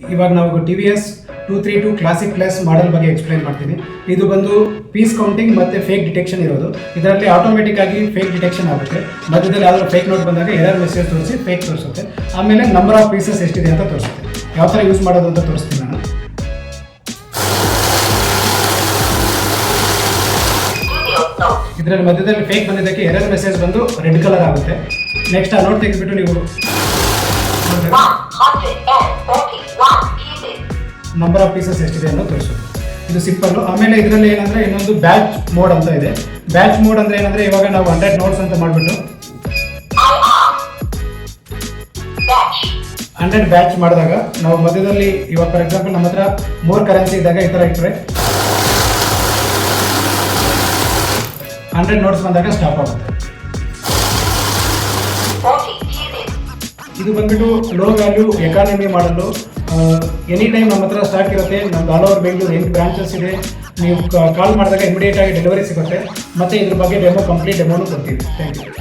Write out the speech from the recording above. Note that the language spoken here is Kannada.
ಇವಾಗ ನಾವು TVS 232 ಕ್ಲಾಸಿಕ್ ಪ್ಲಸ್ ಮಾಡೆಲ್ ಬಗ್ಗೆ ಎಕ್ಸ್ಪ್ಲೈನ್ ಮಾಡ್ತೀನಿ. ಇದು ಬಂದು ಪೀಸ್ ಕೌಂಟಿಂಗ್ ಮತ್ತು ಫೇಕ್ ಡಿಟೆಕ್ಷನ್ ಇರೋದು. ಇದರಲ್ಲಿ ಆಟೋಮೆಟಿಕ್ ಆಗಿ ಫೇಕ್ ಡಿಟೆಕ್ಷನ್ ಆಗುತ್ತೆ. ಮಧ್ಯದಲ್ಲಿ ಯಾವ್ದಾದ್ರು ಫೇಕ್ ನೋಟ್ ಬಂದಾಗ ಎರರ್ ಮೆಸೇಜ್ ತೋರಿಸಿ ಫೇಕ್ ತೋರಿಸುತ್ತೆ. ಆಮೇಲೆ ನಂಬರ್ ಆಫ್ ಪೀಸಸ್ ಎಷ್ಟಿದೆ ಅಂತ ತೋರಿಸುತ್ತೆ. ಯಾವ ಥರ ಯೂಸ್ ಮಾಡೋದು ಅಂತ ತೋರಿಸ್ತೀನಿ ನಾನು. ಇದರಲ್ಲಿ ಮಧ್ಯದಲ್ಲಿ ಫೇಕ್ ಬಂದಿದ್ದಕ್ಕೆ ಎರರ್ ಮೆಸೇಜ್ ಬಂದು ರೆಡ್ ಕಲರ್ ಆಗುತ್ತೆ. ನೆಕ್ಸ್ಟ್ ಆ ನೋಟ್ ತೆಗೆದುಬಿಟ್ಟು ನೀವು ನಂಬರ್ ಆಫ್ ಪೀಸಸ್ ಎಷ್ಟಿದೆ ಅನ್ನೋ ತೋರಿಸೋದು. ಇದು ಸಿಂಪಲ್ಲು. ಆಮೇಲೆ ಇದರಲ್ಲಿ ಏನಂದರೆ ಇನ್ನೊಂದು ಬ್ಯಾಚ್ ಮೋಡ್ ಅಂತ ಇದೆ. ಬ್ಯಾಚ್ ಮೋಡ್ ಅಂದರೆ ಏನಂದರೆ ಇವಾಗ ನಾವು 100 ನೋಟ್ಸ್ ಅಂತ ಮಾಡಿಬಿಟ್ಟು 100 ಬ್ಯಾಚ್ ಮಾಡಿದಾಗ ನಾವು ಮಧ್ಯದಲ್ಲಿ ಇವಾಗ ಫಾರ್ ಎಕ್ಸಾಂಪಲ್ ನಮ್ಮ ಹತ್ರ 3 ಕರೆನ್ಸಿ ಇದ್ದಾಗ ಈ ಥರ ಇಟ್ಟರೆ 100 ನೋಟ್ಸ್ ಬಂದಾಗ ಸ್ಟಾಪ್ ಆಗುತ್ತೆ. ಇದು ಬಂದ್ಬಿಟ್ಟು ಲೋ ವ್ಯಾಲ್ಯೂ ಎಕಾನಮಿ ಮಾಡಲು ಎನಿ ಟೈಮ್ ನಮ್ಮ ಹತ್ರ ಸ್ಟಾಕ್ ಇರುತ್ತೆ. ನಮ್ದು ಆಲ್ ಓವರ್ ಬೆಂಗಳೂರು 8 ಬ್ರಾಂಚಸ್ ಇದೆ. ನೀವು ಕಾಲ್ ಮಾಡಿದಾಗ ಇಮಿಡಿಯೇಟ್ ಆಗಿ ಡೆಲಿವರಿ ಸಿಗುತ್ತೆ. ಮತ್ತು ಇದ್ರ ಬಗ್ಗೆ ಕಂಪ್ಲೀಟ್ ಡೆಮೋನು ಕೊಡ್ತೀವಿ. Thank you.